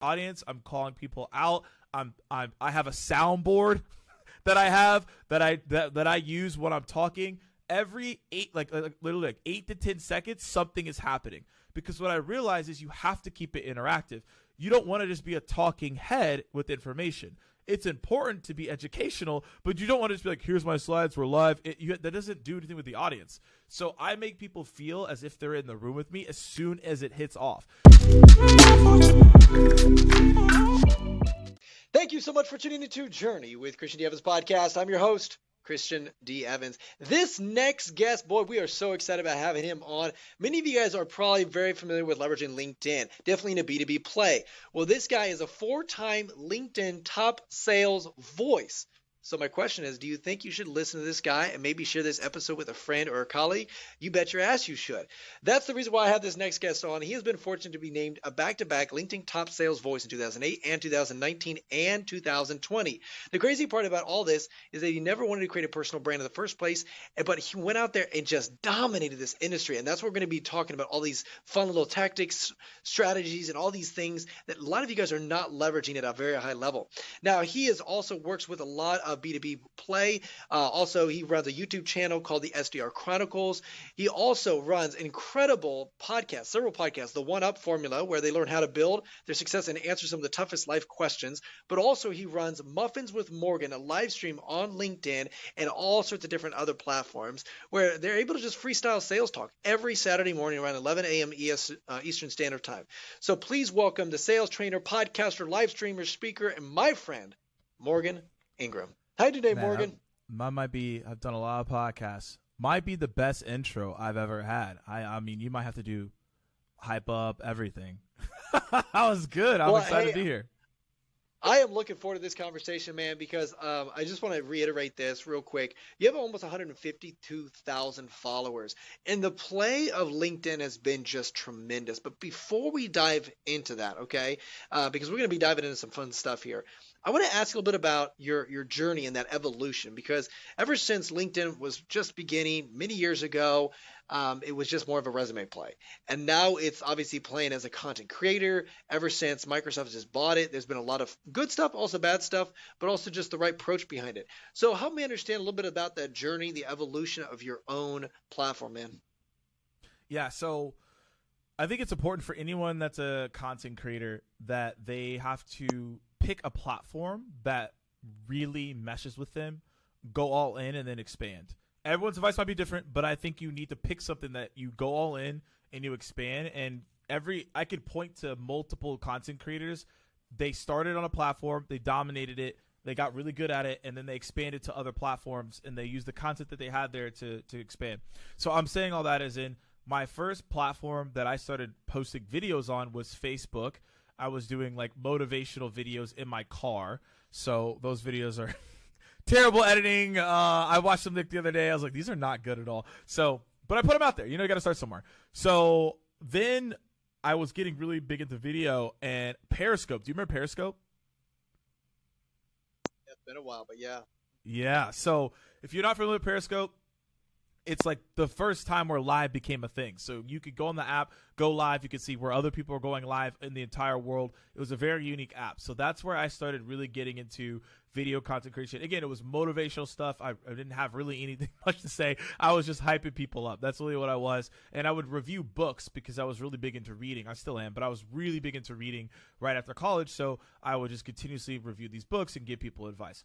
audience. I'm calling people out. I have a soundboard that I use when I'm talking. Every literally 8 to 10 seconds, something is happening. Because what I realize is you have to keep it interactive. You don't want to just be a talking head with information. It's important to be educational, but you don't want to just be like, here's my slides, we're live. That doesn't do anything with the audience. So I make people feel as if they're in the room with me as soon as it hits off. Thank you so much for tuning into Journey with Christian D. Evans podcast. I'm your host, Christian D. Evans. This next guest, boy, we are so excited about having him on. Many of you guys are probably very familiar with leveraging LinkedIn, definitely in a B2B play. Well, this guy is a 4-time LinkedIn top sales voice. So my question is, do you think you should listen to this guy and maybe share this episode with a friend or a colleague? You bet your ass you should. That's the reason why I have this next guest on. He has been fortunate to be named a back-to-back LinkedIn top sales voice in 2008 and 2019 and 2020. The crazy part about all this is that he never wanted to create a personal brand in the first place, but he went out there and just dominated this industry. And that's what we're going to be talking about, all these fun little tactics, strategies, and all these things that a lot of you guys are not leveraging at a very high level. Now, he is also works with a lot of B2B play. Also, he runs a YouTube channel called the SDR Chronicles. He also runs incredible podcasts, several podcasts, the One Up Formula, where they learn how to build their success and answer some of the toughest life questions. But also he runs Muffins with Morgan, a live stream on LinkedIn and all sorts of different other platforms where they're able to just freestyle sales talk every Saturday morning around 11 a.m. Eastern Standard Time. So please welcome the sales trainer, podcaster, live streamer, speaker, and my friend, Morgan Ingram. Hi today, Morgan. I've done a lot of podcasts. Might be the best intro I've ever had. I mean, you might have to do hype up everything. That was good. I'm excited to be here. I am looking forward to this conversation, man, because I just want to reiterate this real quick. You have almost 152,000 followers, and the play of LinkedIn has been just tremendous. But before we dive into that, okay, because we're going to be diving into some fun stuff here, I want to ask you a little bit about your journey and that evolution, because ever since LinkedIn was just beginning many years ago, it was just more of a resume play. And now it's obviously playing as a content creator. Ever since Microsoft just bought it, there's been a lot of good stuff, also bad stuff, but also just the right approach behind it. So help me understand a little bit about that journey, the evolution of your own platform, man. Yeah, so I think it's important for anyone that's a content creator that they have to pick a platform that really meshes with them, go all in, and then expand. Everyone's advice might be different, but I think you need to pick something that you go all in and you expand. And I could point to multiple content creators. They started on a platform, they dominated it, they got really good at it, and then they expanded to other platforms, and they used the content that they had there to expand. So I'm saying all that as in my first platform that I started posting videos on was Facebook. I was doing like motivational videos in my car. So those videos are terrible editing. I watched them the other day. I was like, these are not good at all. So, but I put them out there. You know, you got to start somewhere. So then I was getting really big into video and Periscope. Do you remember Periscope? It's been a while, but yeah. Yeah. So if you're not familiar with Periscope, it's like the first time where live became a thing. So you could go on the app, go live. You could see where other people are going live in the entire world. It was a very unique app. So that's where I started really getting into video content creation. Again, it was motivational stuff. I didn't have really anything much to say. I was just hyping people up. That's really what I was. And I would review books because I was really big into reading. I still am, but I was really big into reading right after college. So I would just continuously review these books and give people advice.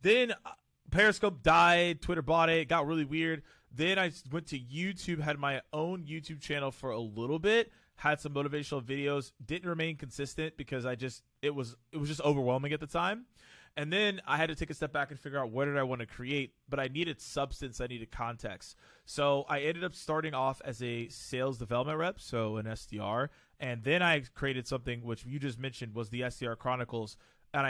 Then Periscope died. Twitter bought it. It got really weird. Then I went to YouTube, had my own YouTube channel for a little bit, had some motivational videos, didn't remain consistent because it was just overwhelming at the time. And then I had to take a step back and figure out what did I want to create, but I needed substance, I needed context. So I ended up starting off as a sales development rep, so an SDR, and then I created something which you just mentioned was the SDR Chronicles, and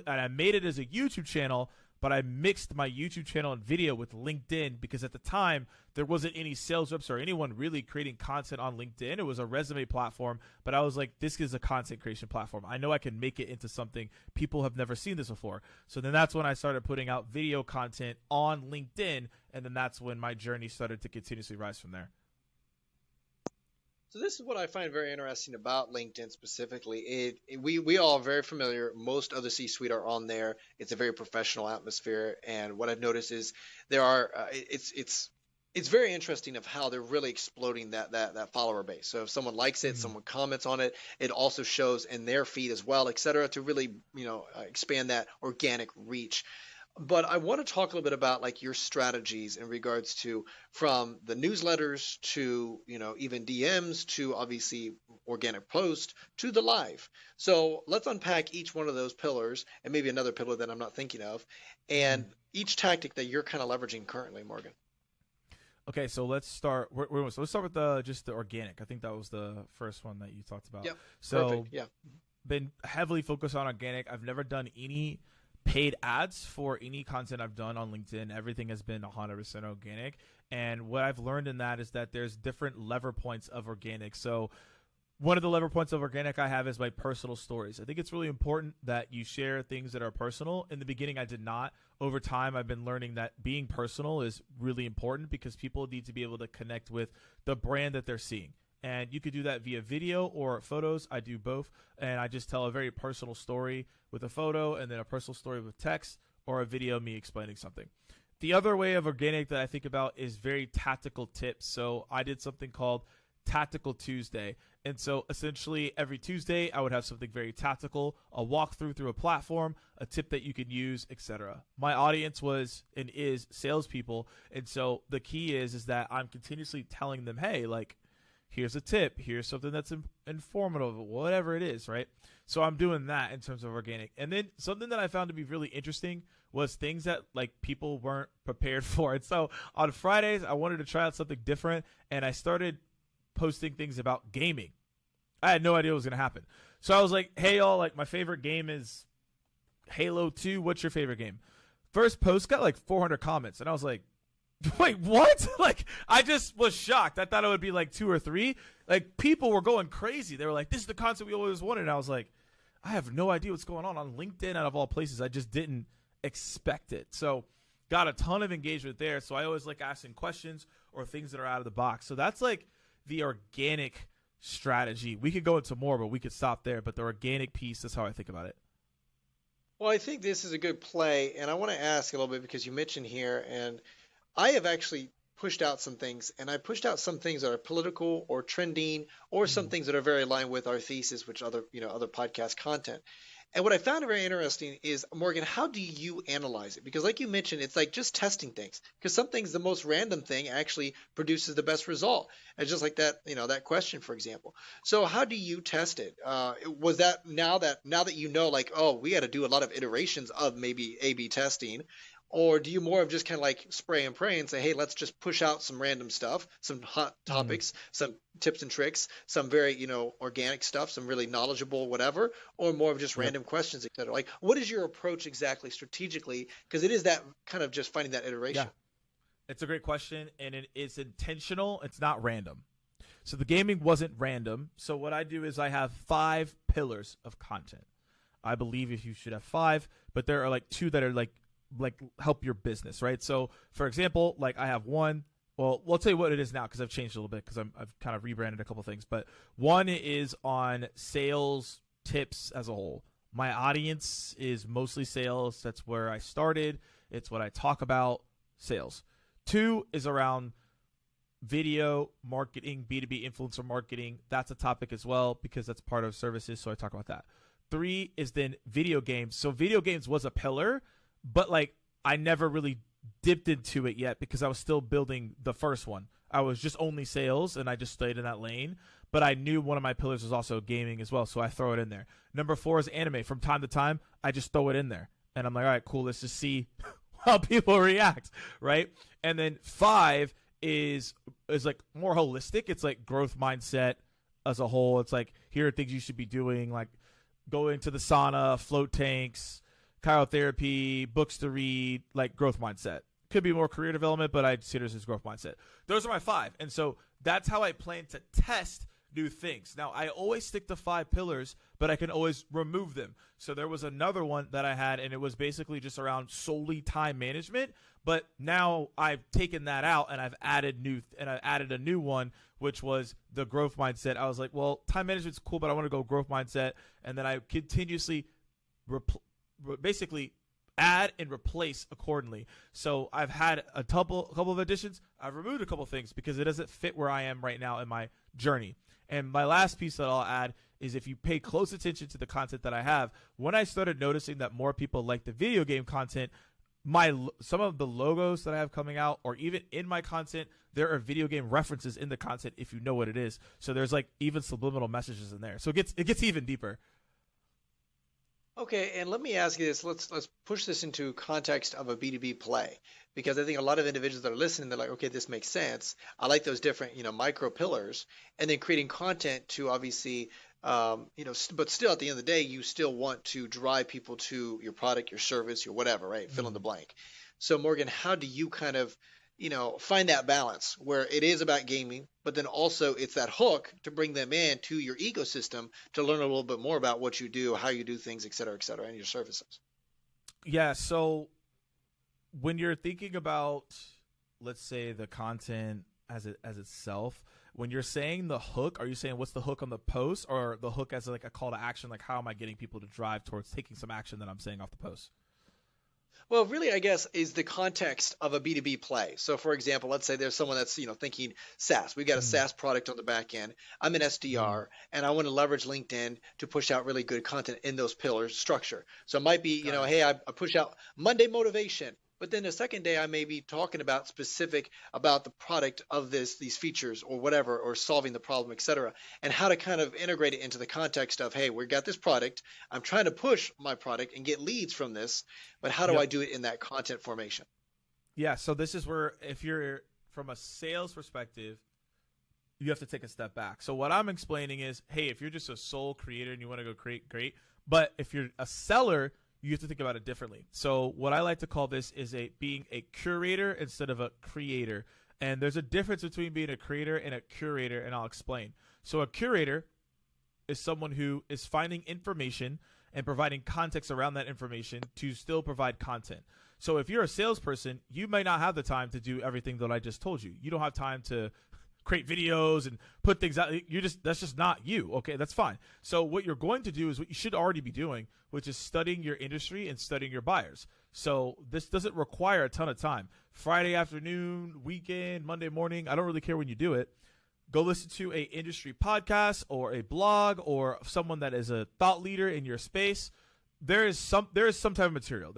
I made it as a YouTube channel. But I mixed my YouTube channel and video with LinkedIn because at the time there wasn't any sales reps or anyone really creating content on LinkedIn. It was a resume platform, but I was like, this is a content creation platform. I know I can make it into something. People have never seen this before. So then that's when I started putting out video content on LinkedIn, and then that's when my journey started to continuously rise from there. So this is what I find very interesting about LinkedIn specifically. We all are very familiar. Most of the C-suite are on there. It's a very professional atmosphere, and what I've noticed is there are it's very interesting of how they're really exploding that follower base. So if someone likes it, someone comments on it, it also shows in their feed as well, et cetera, to really expand that organic reach. But I want to talk a little bit about like your strategies in regards to from the newsletters to even DMs to obviously organic post to the live. So let's unpack each one of those pillars and maybe another pillar that I'm not thinking of, and each tactic that you're kind of leveraging currently, Morgan. Okay, so let's start. So let's start with just the organic. I think that was the first one that you talked about. Yep. So perfect. Yeah. Been heavily focused on organic. I've never done any paid ads for any content I've done on LinkedIn. Everything has been 100% organic. And what I've learned in that is that there's different lever points of organic. So one of the lever points of organic I have is my personal stories. I think it's really important that you share things that are personal. In the beginning, I did not. Over time, I've been learning that being personal is really important because people need to be able to connect with the brand that they're seeing. And you could do that via video or photos. I do both. And I just tell a very personal story with a photo and then a personal story with text or a video of me explaining something. The other way of organic that I think about is very tactical tips. So I did something called Tactical Tuesday. And so essentially every Tuesday I would have something very tactical, a walkthrough through a platform, a tip that you can use, etc. My audience was and is salespeople. And so the key is that I'm continuously telling them, hey, like, here's a tip, here's something that's informative, whatever it is, right? So I'm doing that in terms of organic. And then something that I found to be really interesting was things that like people weren't prepared for. And so on Fridays, I wanted to try out something different, and I started posting things about gaming. I had no idea what was going to happen. So I was like, hey, y'all, like my favorite game is Halo 2. What's your favorite game? First post got like 400 comments, and I was like, wait, what? Like, I just was shocked. I thought it would be like 2 or 3. Like, people were going crazy. They were like, this is the concept we always wanted. And I was like, I have no idea what's going on LinkedIn out of all places. I just didn't expect it. So got a ton of engagement there. So I always like asking questions or things that are out of the box. So that's like the organic strategy. We could go into more, but we could stop there. But the organic piece is how I think about it. Well, I think this is a good play. And I want to ask a little bit because you mentioned here, and I have actually pushed out some things, and I pushed out some things that are political or trending, or some things that are very aligned with our thesis, which other podcast content. And what I found very interesting is, Morgan, how do you analyze it? Because like you mentioned, it's like just testing things. Because some things, the most random thing actually produces the best result. And just like that, that question, for example. So how do you test it? Was that now that like, oh, we got to do a lot of iterations of maybe A/B testing? Or do you more of just kind of like spray and pray and say, hey, let's just push out some random stuff, some hot topics, some tips and tricks, some very, organic stuff, some really knowledgeable whatever, or more of just random questions, et cetera? Like, what is your approach exactly strategically? Because it is that kind of just finding that iteration. Yeah. It's a great question, and it's intentional. It's not random. So the gaming wasn't random. So what I do is I have 5 pillars of content. I believe if you should have 5, but there are like 2 that are like help your business, right? So for example, like I have one, well, I'll tell you what it is now because I've changed a little bit because I've kind of rebranded a couple things, but one is on sales tips as a whole. My audience is mostly sales. That's where I started. It's what I talk about, sales. 2 is around video marketing, B2B influencer marketing. That's a topic as well because that's part of services, so I talk about that. 3 is then video games. So video games was a pillar, but like I never really dipped into it yet because I was still building the first one. I was just only sales and I just stayed in that lane, but I knew one of my pillars was also gaming as well, so I throw it in there. Number 4 is anime. From time to time, I just throw it in there and I'm like, all right, cool, let's just see how people react, right? And then 5 is like more holistic. It's like growth mindset as a whole. It's like, here are things you should be doing, like going to the sauna, float tanks, cryotherapy, books to read, like growth mindset. Could be more career development, but I see it as growth mindset. Those are my 5. And so that's how I plan to test new things. Now, I always stick to 5 pillars, but I can always remove them. So there was another one that I had, and it was basically just around solely time management. But now I've taken that out, and I've added a new one, which was the growth mindset. I was like, well, time management's cool, but I want to go growth mindset. And then I continuously basically add and replace accordingly. So I've had a couple of additions. I've removed a couple of things because it doesn't fit where I am right now in my journey. And my last piece that I'll add is, if you pay close attention to the content that I have, when I started noticing that more people like the video game content, some of the logos that I have coming out, or even in my content, there are video game references in the content if you know what it is. So there's like even subliminal messages in there. So it gets even deeper. Okay, and let me ask you this. Let's push this into context of a B2B play, because I think a lot of individuals that are listening, they're like, okay, this makes sense. I like those different, micro pillars, and then creating content to obviously, but still at the end of the day, you still want to drive people to your product, your service, your whatever, right? Fill in the blank. So Morgan, how do you kind of, find that balance where it is about gaming, but then also it's that hook to bring them in to your ecosystem to learn a little bit more about what you do, how you do things, et cetera, and your services? Yeah. So when you're thinking about, let's say, the content as itself, when you're saying the hook, are you saying what's the hook on the post, or the hook as like a call to action? Like, how am I getting people to drive towards taking some action that I'm saying off the post? Well, really, I guess, is the context of a B2B play. So, for example, let's say there's someone that's, thinking SaaS. We got a SaaS product on the back end. I'm an SDR, and I want to leverage LinkedIn to push out really good content in those pillars structure. So it might be, hey, I push out Monday motivation. But then the second day, I may be talking about the product of these features or whatever, or solving the problem, et cetera, and how to kind of integrate it into the context of, hey, we've got this product. I'm trying to push my product and get leads from this, but how do I do it in that content formation? Yeah. So this is where, if you're from a sales perspective, you have to take a step back. So what I'm explaining is, hey, if you're just a sole creator and you want to go create, great. But if you're a seller, you have to think about it differently. So what I like to call this is being a curator instead of a creator. And there's a difference between being a creator and a curator, and I'll explain. So a curator is someone who is finding information and providing context around that information to still provide content. So if you're a salesperson, you may not have the time to do everything that I just told you. You don't have time to create videos and put things out. That's just not you. Okay, that's fine. So what you're going to do is what you should already be doing, which is studying your industry and studying your buyers. So this doesn't require a ton of time. Friday afternoon, weekend, Monday morning, I don't really care when you do it. Go listen to a industry podcast or a blog or someone that is a thought leader in your space. There is some type of material.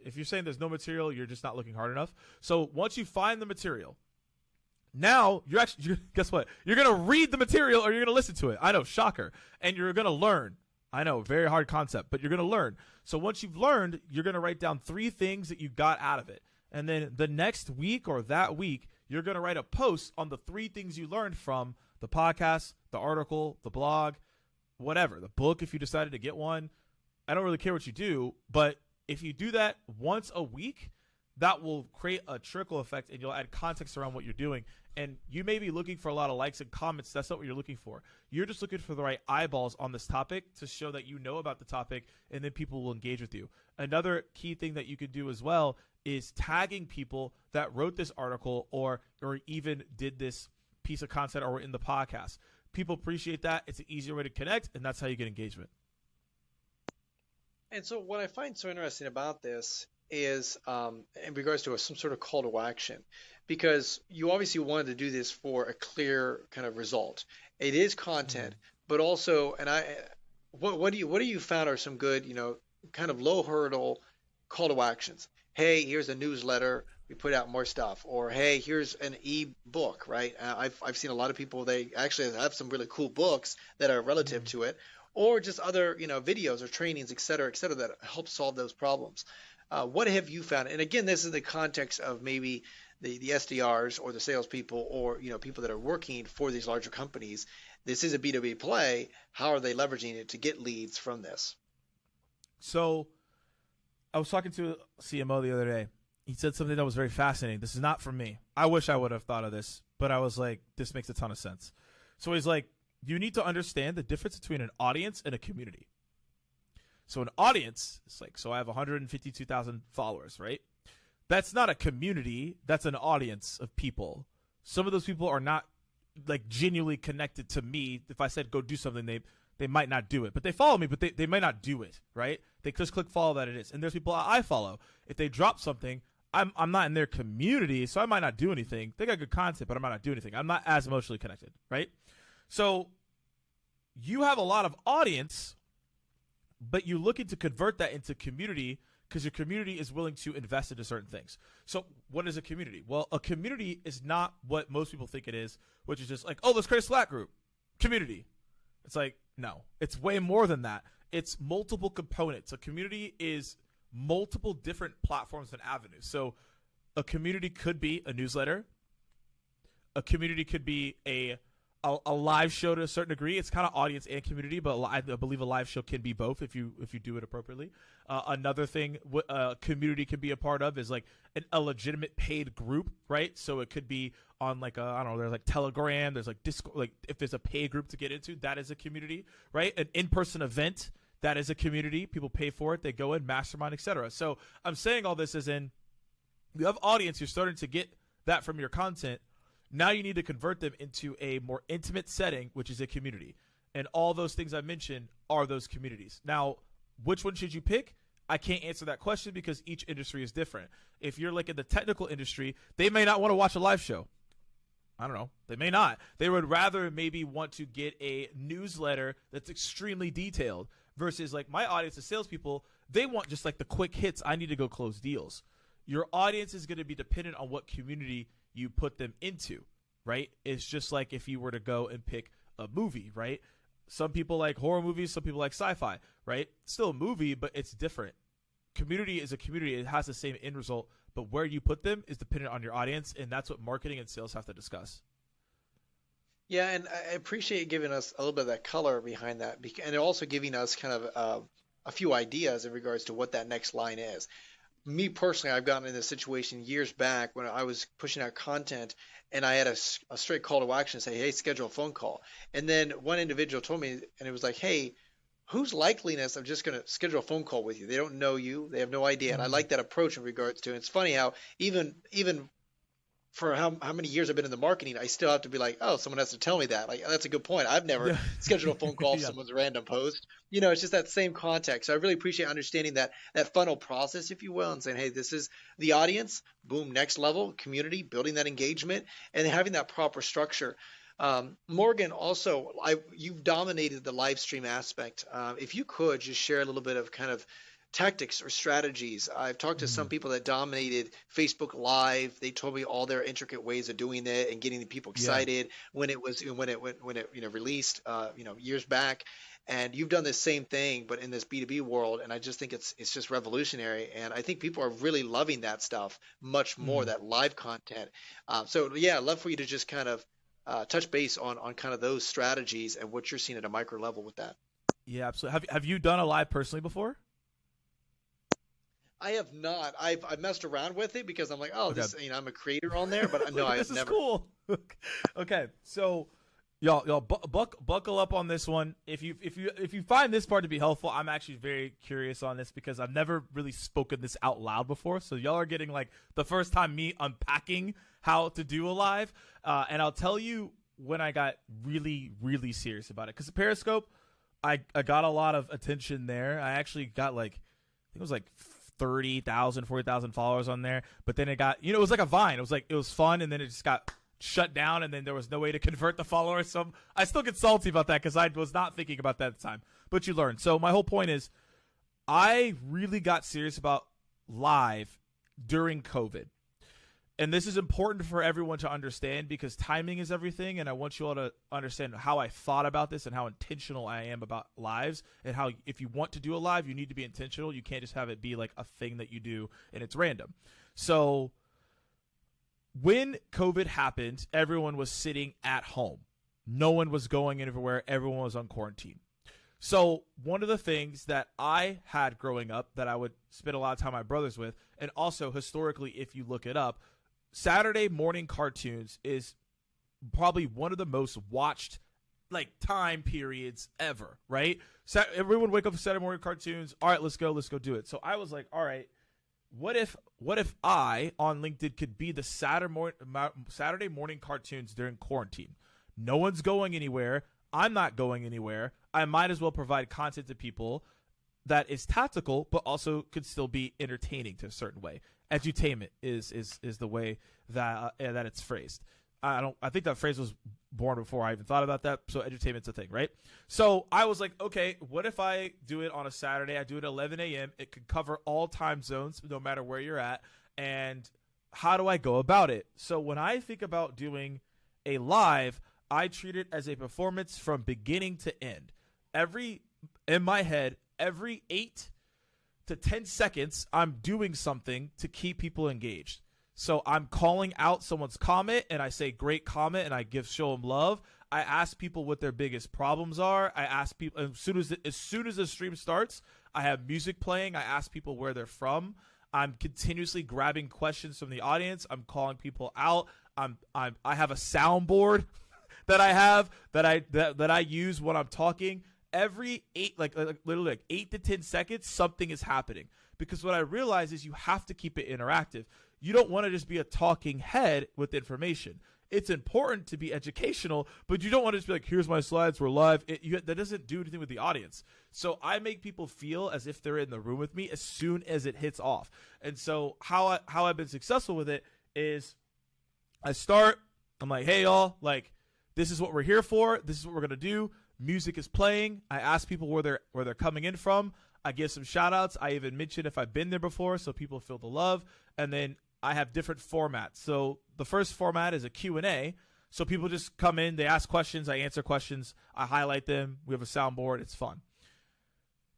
If you're saying there's no material, you're just not looking hard enough. So once you find the material, now guess what? You're going to read the material or you're going to listen to it. I know, shocker. And you're going to learn. I know, very hard concept, but you're going to learn. So once you've learned, you're going to write down 3 things that you got out of it. And then the next week or that week, you're going to write a post on the 3 things you learned from the podcast, the article, the blog, whatever, the book if you decided to get one. I don't really care what you do, but if you do that once a week, that will create a trickle effect and you'll add context around what you're doing. And you may be looking for a lot of likes and comments. That's not what you're looking for. You're just looking for the right eyeballs on this topic to show that you know about the topic, and then people will engage with you. Another key thing that you can do as well is tagging people that wrote this article or even did this piece of content or were in the podcast. People appreciate that. It's an easier way to connect, and that's how you get engagement. And so what I find so interesting about this is in regards to some sort of call to action, because you obviously wanted to do this for a clear kind of result. It is content, but also, and what do you found are some good, kind of low hurdle call to actions? Hey, here's a newsletter. We put out more stuff, or hey, here's an e-book, right? I've seen a lot of people, they actually have some really cool books that are relative to it, or just other, videos or trainings, et cetera, that help solve those problems. What have you found? And again, this is the context of maybe the SDRs or the salespeople or people that are working for these larger companies. This is a B2B play. How are they leveraging it to get leads from this? So I was talking to a CMO the other day. He said something that was very fascinating. This is not from me. I wish I would have thought of this, but I was like, this makes a ton of sense. So he's like, you need to understand the difference between an audience and a community. So an audience is like, so I have 152,000 followers, right? That's not a community. That's an audience of people. Some of those people are not like genuinely connected to me. If I said go do something, they might not do it, but they follow me, but they might not do it, right? They just click follow, that it is. And there's people I follow. If they drop something, I'm not in their community, so I might not do anything. They got good content, but I might not do anything. I'm not as emotionally connected, right? So you have a lot of audience, but you're looking to convert that into community because your community is willing to invest into certain things. So what is a community? Well, a community is not what most people think it is, which is just like, oh, let's create a Slack group. Community. It's like, no, it's way more than that. It's multiple components. A community is multiple different platforms and avenues. So a community could be a newsletter. A community could be a live show to a certain degree. It's kind of audience and community, but I believe a live show can be both if you do it appropriately. Another thing a community can be a part of is like a legitimate paid group, right? So it could be on like I don't know, there's like Telegram, there's like Discord, like if there's a paid group to get into, that is a community, right? An in-person event, that is a community. People pay for it, they go in, mastermind, etc. So I'm saying all this as in you have audience, you're starting to get that from your content. Now you need to convert them into a more intimate setting, which is a community. And all those things I mentioned are those communities. Now, which one should you pick? I can't answer that question because each industry is different. If you're like in the technical industry, they may not want to watch a live show. I don't know. They may not. They would rather maybe want to get a newsletter that's extremely detailed versus like my audience of salespeople, they want just like the quick hits. I need to go close deals. Your audience is going to be dependent on what community you put them into, right? It's just like if you were to go and pick a movie, right? Some people like horror movies, some people like sci-fi, right? Still a movie, but it's different. Community is a community. It has the same end result, but where you put them is dependent on your audience, and that's what marketing and sales have to discuss. Yeah, and I appreciate giving us a little bit of that color behind that, and also giving us kind of a few ideas in regards to what that next line is. Me personally, I've gotten in this situation years back when I was pushing out content and I had a straight call to action, say, hey, schedule a phone call. And then one individual told me, and it was like, hey, whose likeliness of just going to schedule a phone call with you? They don't know you. They have no idea. And I like that approach in regards to it. It's funny how even for how many years I've been in the marketing, I still have to be like, oh, someone has to tell me that. Like, that's a good point. I've never scheduled a phone call for someone's random post. You know, it's just that same context. So I really appreciate understanding that funnel process, if you will, and saying, hey, this is the audience, boom, next level, community, building that engagement, and having that proper structure. Morgan, also, you've dominated the live stream aspect. If you could just share a little bit of kind of tactics or strategies. I've talked to some people that dominated Facebook Live. They told me all their intricate ways of doing it and getting the people excited when it released years back. And you've done the same thing, but in this B2B world. And I just think it's just revolutionary. And I think people are really loving that stuff much more, that live content. So yeah, I'd love for you to just kind of touch base on kind of those strategies and what you're seeing at a micro level with that. Yeah, absolutely. Have you done a live personally before? I have not. I've messed around with it because I'm like, oh, this, I'm a creator on there, but no, I have never. This is cool. Okay, so y'all buckle up on this one. If you find this part to be helpful, I'm actually very curious on this because I've never really spoken this out loud before. So y'all are getting like the first time me unpacking how to do a live, and I'll tell you when I got really, really serious about it. Because Periscope, I got a lot of attention there. I actually got like, I think it was like 30,000, 40,000 followers on there. But then it got, it was like a Vine. It was fun, and then it just got shut down, and then there was no way to convert the followers. So I still get salty about that because I was not thinking about that at the time. But you learn. So my whole point is I really got serious about live during COVID. And this is important for everyone to understand because timing is everything. And I want you all to understand how I thought about this and how intentional I am about lives and how if you want to do a live, you need to be intentional. You can't just have it be like a thing that you do and it's random. So when COVID happened, everyone was sitting at home. No one was going anywhere. Everyone was on quarantine. So one of the things that I had growing up that I would spend a lot of time with my brothers with, and also historically, if you look it up, Saturday morning cartoons is probably one of the most watched like time periods ever, right? So everyone wake up for Saturday morning cartoons. All right, let's go do it. So I was like, all right, what if I on LinkedIn could be the Saturday morning cartoons during quarantine? No one's going anywhere. I'm not going anywhere. I might as well provide content to people that is tactical, but also could still be entertaining to a certain way. Edutainment is the way that it's phrased. I think that phrase was born before I even thought about that. So edutainment's a thing, right? So I was like, okay, what if I do it on a Saturday? I do it at 11 a.m. It could cover all time zones, no matter where you're at. And how do I go about it? So when I think about doing a live, I treat it as a performance from beginning to end. In my head, every 8 to 10 seconds, I'm doing something to keep people engaged. So I'm calling out someone's comment, and I say, great comment, and I show them love. I ask people what their biggest problems are. I ask people, as soon as the stream starts, I have music playing. I ask people where they're from. I'm continuously grabbing questions from the audience. I'm calling people out. I have a soundboard that I use when I'm talking. Every literally 8 to 10 seconds, something is happening. Because what I realize is you have to keep it interactive. You don't want to just be a talking head with information. It's important to be educational, but you don't want to just be like, here's my slides, we're live. That doesn't do anything with the audience. So I make people feel as if they're in the room with me as soon as it hits off. And so how I've been successful with it is I'm like, hey, y'all, like, this is what we're here for. This is what we're going to do. Music is playing. I ask people where they're coming in from. I give some shout outs. I even mention if I've been there before so people feel the love. And then I have different formats. So the first format is a Q&A. So people just come in, they ask questions, I answer questions, I highlight them. We have a soundboard. It's fun.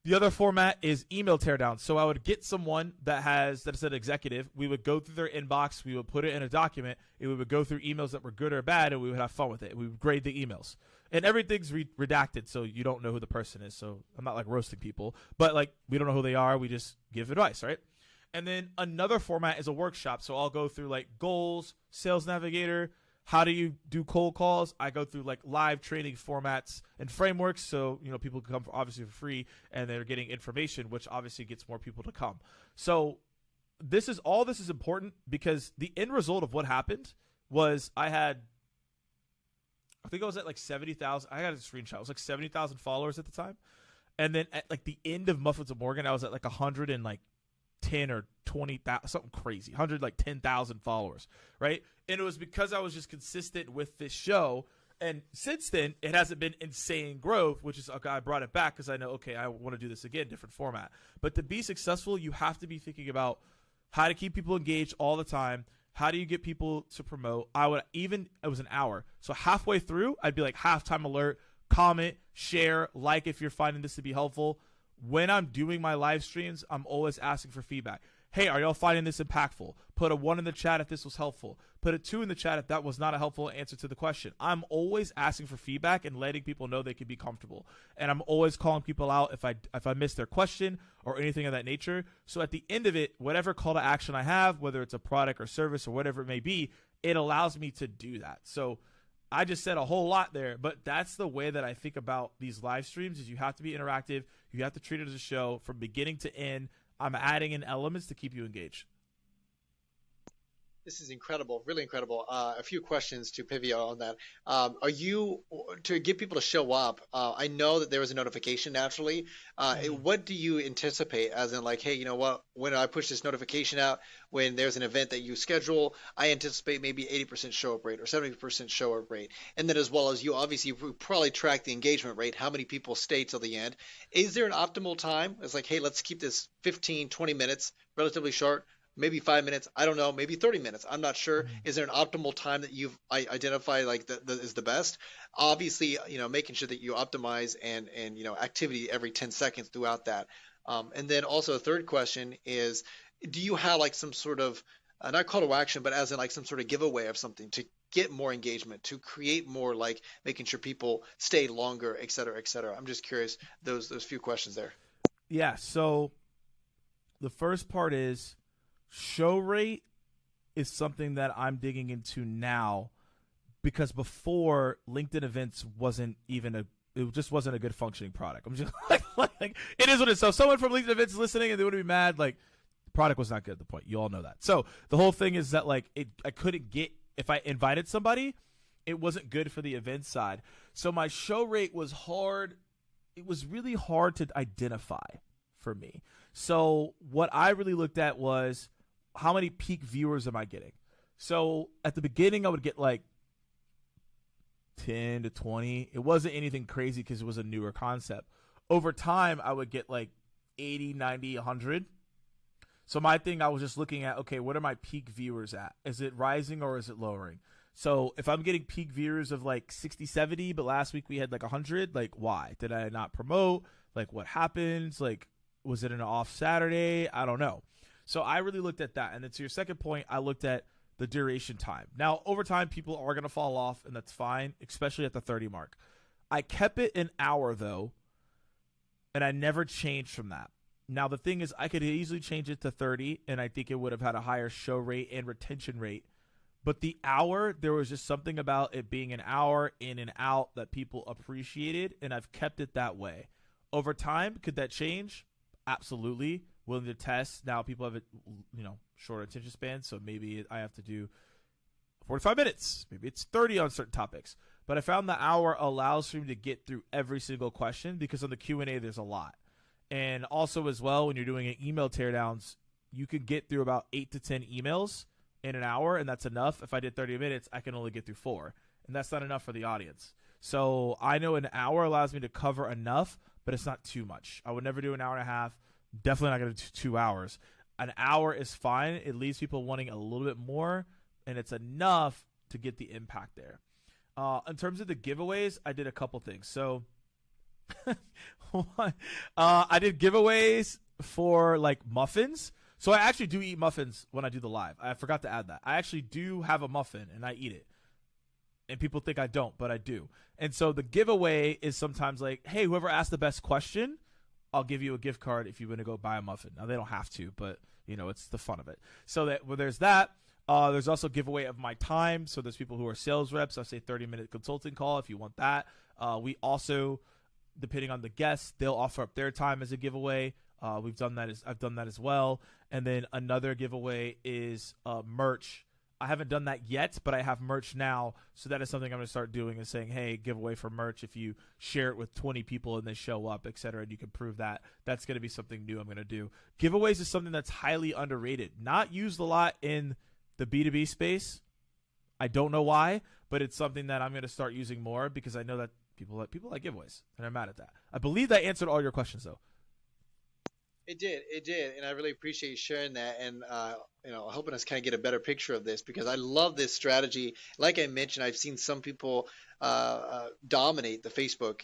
The other format is email teardown. So I would get someone that's an executive. We would go through their inbox. We would put it in a document. And we would go through emails that were good or bad, and we would have fun with it. We would grade the emails. And everything's redacted, so you don't know who the person is. So I'm not like roasting people. But like we don't know who they are. We just give advice, right? And then another format is a workshop. So I'll go through like goals, sales navigator, how do you do cold calls? I go through like live training formats and frameworks. So, people can come obviously for free and they're getting information, which obviously gets more people to come. So this is important because the end result of what happened was I think I was at like 70,000. I got a screenshot. It was like 70,000 followers at the time. And then at like the end of Muffins of Morgan, I was at like 110 or 20,000, something crazy, 10,000 followers, right? And it was because I was just consistent with this show. And since then, it hasn't been insane growth, which is, okay, I brought it back because I know, okay, I want to do this again, different format. But to be successful, you have to be thinking about how to keep people engaged all the time. How do you get people to promote? It was an hour. So halfway through, I'd be like, halftime alert, comment, share, like if you're finding this to be helpful. When I'm doing my live streams, I'm always asking for feedback. Hey, are y'all finding this impactful? Put a 1 in the chat if this was helpful. Put a 2 in the chat if that was not a helpful answer to the question. I'm always asking for feedback and letting people know they can be comfortable. And I'm always calling people out if I miss their question or anything of that nature. So at the end of it, whatever call to action I have, whether it's a product or service or whatever it may be, it allows me to do that. So I just said a whole lot there, but that's the way that I think about these live streams is you have to be interactive. You have to treat it as a show from beginning to end. I'm adding in elements to keep you engaged. This is incredible, really incredible. A few questions to pivot on that. Are you, to get people to show up, I know that there was a notification naturally. What do you anticipate as in like, hey, you know what, when I push this notification out, when there's an event that you schedule, I anticipate maybe 80% show up rate or 70% show up rate. And then as well as you obviously probably track the engagement rate, how many people stay till the end. Is there an optimal time? It's like, hey, let's keep this 15, 20 minutes relatively short. Maybe 5 minutes, I don't know, maybe 30 minutes. I'm not sure. Is there an optimal time that you've identified like that is the best? Obviously, making sure that you optimize and activity every 10 seconds throughout that. And then also a third question is, do you have like some sort of, not call to action, but as in like some sort of giveaway of something to get more engagement, to create more, like making sure people stay longer, et cetera, et cetera? I'm just curious, those few questions there. Yeah, so the first part is, show rate is something that I'm digging into now because before LinkedIn events it just wasn't a good functioning product. I'm just like it is what it is. So if someone from LinkedIn events is listening and they would be mad, like the product was not good at the point. You all know that. So the whole thing is that like I couldn't get, if I invited somebody, it wasn't good for the event side. So my show rate was hard. It was really hard to identify for me. So what I really looked at was how many peak viewers am I getting? So at the beginning I would get like 10 to 20. It wasn't anything crazy because it was a newer concept. Over time, I would get like 80, 90, 100. So my thing, I was just looking at, okay, what are my peak viewers at? Is it rising or is it lowering? So if I'm getting peak viewers of like 60, 70, but last week we had like 100, like why? Did I not promote? Like what happens? Like was it an off Saturday? I don't know. So I really looked at that. And then to your second point, I looked at the duration time. Now, over time, people are going to fall off, and that's fine, especially at the 30 mark. I kept it an hour, though, and I never changed from that. Now, the thing is, I could easily change it to 30, and I think it would have had a higher show rate and retention rate. But the hour, there was just something about it being an hour in and out that people appreciated, and I've kept it that way. Over time, could that change? Absolutely. Willing to test. Now people have short attention span, so maybe I have to do 45 minutes. Maybe it's 30 on certain topics. But I found the hour allows for me to get through every single question because on the Q&A there's a lot. And also as well, when you're doing an email teardowns, you can get through about 8 to 10 emails in an hour, and that's enough. If I did 30 minutes, I can only get through 4, and that's not enough for the audience. So I know an hour allows me to cover enough, but it's not too much. I would never do an hour and a half. Definitely not going to do 2 hours. An hour is fine. It leaves people wanting a little bit more, and it's enough to get the impact there. In terms of the giveaways, I did a couple things. So I did giveaways for like muffins. So I actually do eat muffins when I do the live. I forgot to add that. I actually do have a muffin, and I eat it. And people think I don't, but I do. And so the giveaway is sometimes like, hey, whoever asked the best question, I'll give you a gift card if you want to go buy a muffin. Now, they don't have to, but, it's the fun of it. So there's that. There's also a giveaway of my time. So there's people who are sales reps. I say 30-minute consulting call if you want that. We also, depending on the guests, they'll offer up their time as a giveaway. I've done that as well. And then another giveaway is merch. I haven't done that yet, but I have merch now. So that is something I'm going to start doing, is saying, hey, giveaway for merch if you share it with 20 people and they show up, et cetera, and you can prove that. That's going to be something new I'm going to do. Giveaways is something that's highly underrated, not used a lot in the B2B space. I don't know why, but it's something that I'm going to start using more because I know that people like giveaways, and I'm mad at that. I believe that answered all your questions, though. It did, and I really appreciate you sharing that, and helping us kind of get a better picture of this, because I love this strategy. Like I mentioned, I've seen some people dominate the Facebook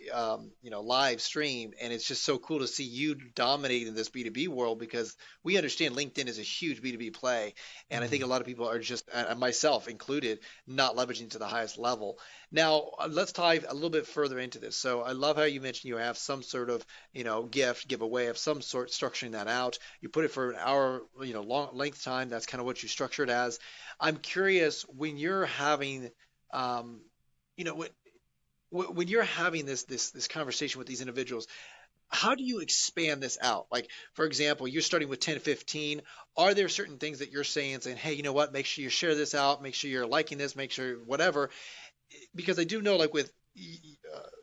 live stream, and it's just so cool to see you dominating this B2B world, because we understand LinkedIn is a huge B2B play, and I think a lot of people are just, myself included, not leveraging to the highest level. Now let's dive a little bit further into this. So I love how you mentioned you have some sort of giveaway of some sort, structuring that out. You put it for an hour long length time. That's kind of what you structure it as. I'm curious, when you're having when you're having this conversation with these individuals, how do you expand this out? Like, for example, you're starting with 10 to 15. Are there certain things that you're saying, hey, you know what, make sure you share this out, make sure you're liking this, make sure whatever? Because I do know, like with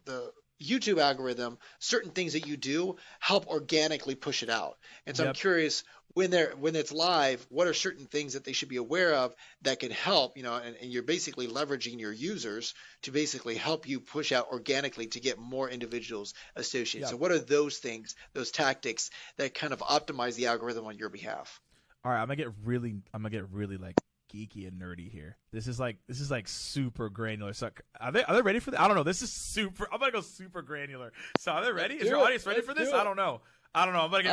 the YouTube algorithm, certain things that you do help organically push it out. And so I'm curious, when it's live, what are certain things that they should be aware of that could help, and you're basically leveraging your users to basically help you push out organically to get more individuals associated. Yep. So what are those things, those tactics that kind of optimize the algorithm on your behalf? All right, I'm gonna get really like geeky and nerdy here. This is like super granular. So are they ready for that? I don't know. This is super. I'm gonna go super granular. So are they ready? Is your audience ready for this? I don't know. I'm gonna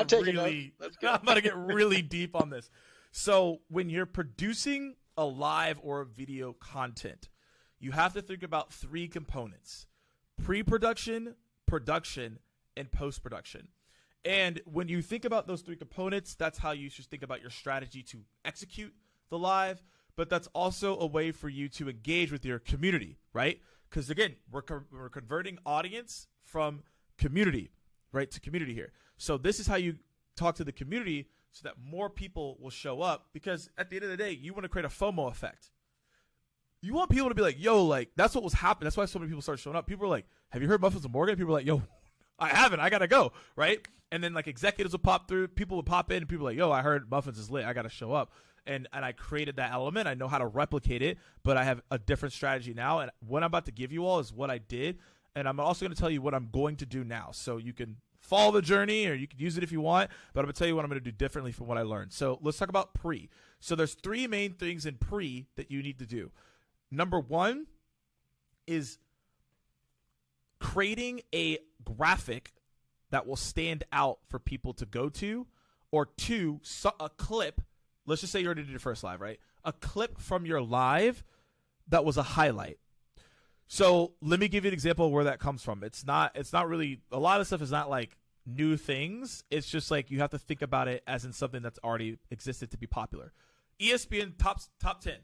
get really deep on this. So when you're producing a live or a video content, you have to think about 3 components: pre-production, production, and post-production. And when you think about those 3 components, that's how you should think about your strategy to execute the live. but that's also a way for you to engage with your community, right? Because again, we're converting audience from community, right, to community here. So this is how you talk to the community so that more people will show up, because at the end of the day, you want to create a FOMO effect. You want people to be like, yo, like, that's what was happening. That's why so many people started showing up. People are like, have you heard Muffins and Morgan? People are like, yo, I haven't. I got to go, right? And then, like, executives will pop through. People will pop in, and people are like, yo, I heard Muffins is lit. I got to show up. And I created that element. I know how to replicate it, but I have a different strategy now. And what I'm about to give you all is what I did. And I'm also going to tell you what I'm going to do now. So you can follow the journey or you can use it if you want, but I'm going to tell you what I'm going to do differently from what I learned. So let's talk about pre. So there's 3 main things in pre that you need to do. Number 1 is creating a graphic that will stand out for people to go to, or 2, a clip. Let's just say you already did your first live, right? A clip from your live that was a highlight. So let me give you an example of where that comes from. It's not really, a lot of stuff is not like new things. It's just like you have to think about it as in something that's already existed to be popular. ESPN top 10.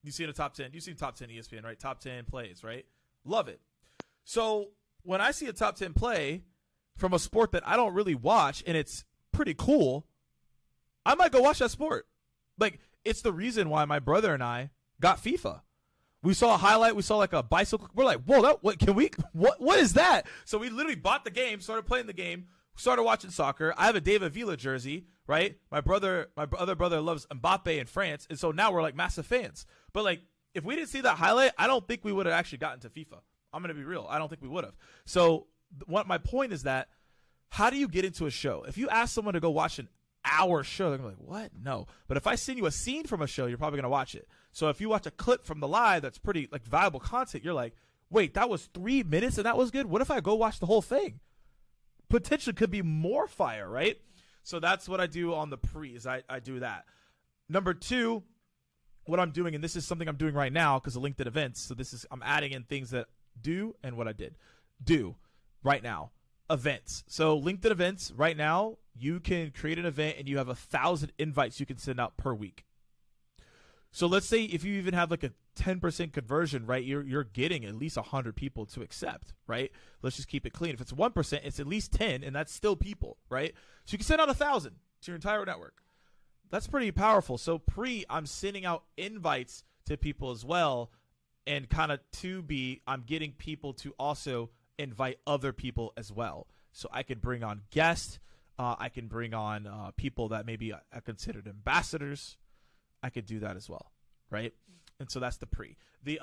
You've seen a top 10. You've seen top 10 ESPN, right? Top 10 plays, right? Love it. So when I see a top 10 play from a sport that I don't really watch and it's pretty cool, I might go watch that sport. Like, it's the reason why my brother and I got FIFA. We saw a highlight. We saw like a bicycle. We're like, whoa, what is that? So we literally bought the game, started playing the game, started watching soccer. I have a David Villa jersey, right? My other brother loves Mbappe in France. And so now we're like massive fans. But like, if we didn't see that highlight, I don't think we would have actually gotten to FIFA. I'm going to be real. I don't think we would have. So what my point is that, how do you get into a show? If you ask someone to go watch an hour show, they're gonna be like, what? No. But if I send you a scene from a show, you're probably gonna watch it. So if you watch a clip from the live that's pretty like valuable content, you're like, wait, that was 3 minutes and that was good? What if I go watch the whole thing? Potentially could be more fire, right? So that's what I do on the pre, is I do that. Number 2, what I'm doing, and this is something I'm doing right now because of LinkedIn events. So I'm adding in things that do and what I did do right now. Events. So LinkedIn events right now, you can create an event and you have 1,000 invites you can send out per week. So let's say if you even have like a 10% conversion, right, you're getting at least 100 people to accept, right? Let's just keep it clean. If it's 1%, it's at least 10, and that's still people, right? So you can send out 1,000 to your entire network. That's pretty powerful. So I'm sending out invites to people as well, and kind of I'm getting people to also invite other people as well. So I could bring on guests. I can bring on people that maybe are considered ambassadors. I could do that as well, right? And so that's the pre. The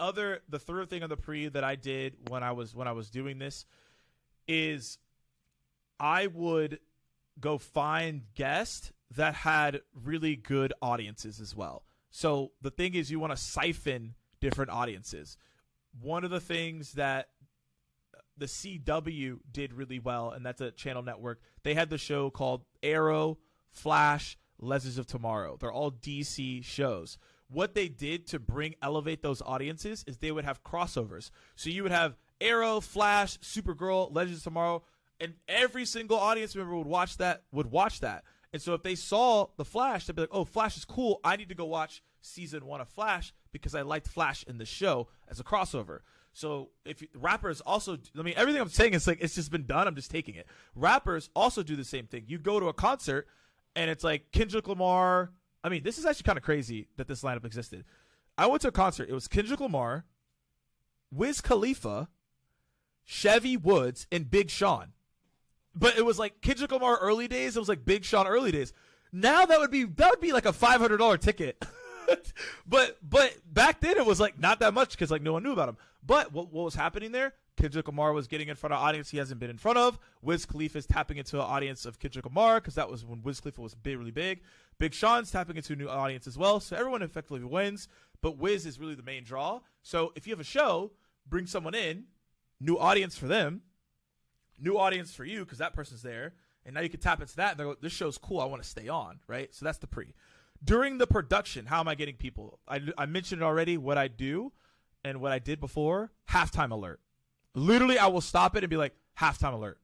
third thing on the pre that I did when I was doing this is I would go find guests that had really good audiences as well. So the thing is, you want to siphon different audiences. One of the things that the CW did really well, and that's a channel network, they had the show called Arrow, Flash, Legends of Tomorrow. They're all DC shows. What they did to elevate those audiences is they would have crossovers. So you would have Arrow, Flash, Supergirl, Legends of Tomorrow, and every single audience member would watch that. And so if they saw the Flash, they'd be like, oh, Flash is cool. I need to go watch season 1 of Flash because I liked Flash in the show as a crossover. So if rappers also, everything I'm saying is like, it's just been done. I'm just taking it. Rappers also do the same thing. You go to a concert and it's like Kendrick Lamar. This is actually kind of crazy that this lineup existed. I went to a concert. It was Kendrick Lamar, Wiz Khalifa, Chevy Woods, and Big Sean. But it was like Kendrick Lamar early days. It was like Big Sean early days. Now that would be like a $500 ticket. but back then it was like not that much because like no one knew about him. But what was happening there? Kendrick Lamar was getting in front of an audience he hasn't been in front of. Wiz Khalifa is tapping into an audience of Kendrick Lamar because that was when Wiz Khalifa was really big. Big Sean's tapping into a new audience as well. So everyone effectively wins. But Wiz is really the main draw. So if you have a show, bring someone in, new audience for them, new audience for you because that person's there. And now you can tap into that and they go, this show's cool. I want to stay on, right? So that's the pre. During the production, how am I getting people? I mentioned already what I do and what I did before. Halftime alert. Literally, I will stop it and be like, halftime alert.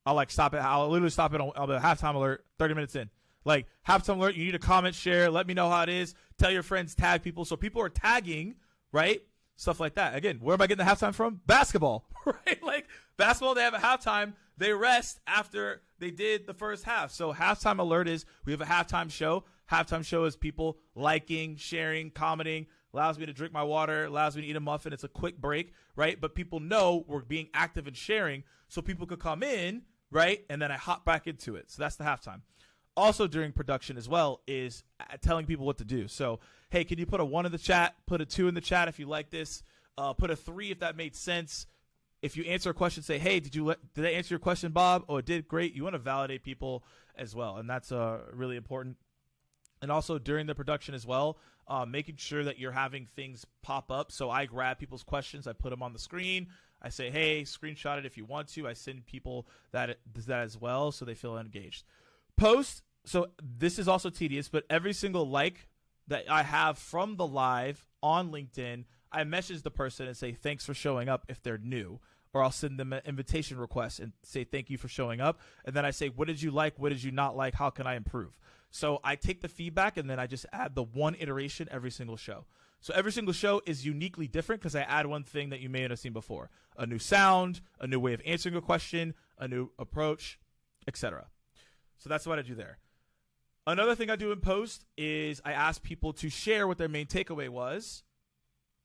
I'll like stop it. I'll literally stop it. I'll be like, halftime alert, 30 minutes in. Like, halftime alert, you need to comment, share, let me know how it is, tell your friends, tag people. So people are tagging, right? Stuff like that. Again, where am I getting the halftime from? Basketball, right? Like, basketball, they have a halftime. They rest after they did the first half. So halftime alert is we have a halftime show. Halftime show is people liking, sharing, commenting, allows me to drink my water, allows me to eat a muffin. It's a quick break, right? But people know we're being active and sharing so people could come in, right? And then I hop back into it. So that's the halftime. Also during production as well is telling people what to do. So, hey, can you put a 1 in the chat? Put a 2 in the chat if you like this. Put a 3 if that made sense. If you answer a question, say, hey, did I answer your question, Bob? Oh, it did. Great. You want to validate people as well. And that's really important. And also during the production as well, making sure that you're having things pop up. So I grab people's questions. I put them on the screen. I say, hey, screenshot it if you want to. I send people that as well so they feel engaged. Post, so this is also tedious, but every single like that I have from the live on LinkedIn, I message the person and say thanks for showing up if they're new, or I'll send them an invitation request and say thank you for showing up. And then I say, what did you like? What did you not like? How can I improve? So I take the feedback and then I just add the one iteration every single show. So every single show is uniquely different because I add one thing that you may have seen before. A new sound, a new way of answering a question, a new approach, etc. So that's what I do there. Another thing I do in post is I ask people to share what their main takeaway was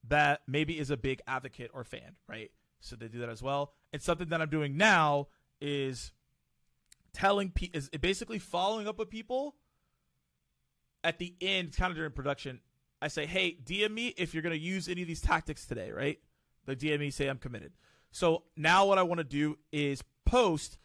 that maybe is a big advocate or fan, right? So they do that as well. And something that I'm doing now is basically following up with people at the end, kind of during production. I say, hey, DM me if you're going to use any of these tactics today, right? They DM me, say I'm committed. So now what I want to do is post,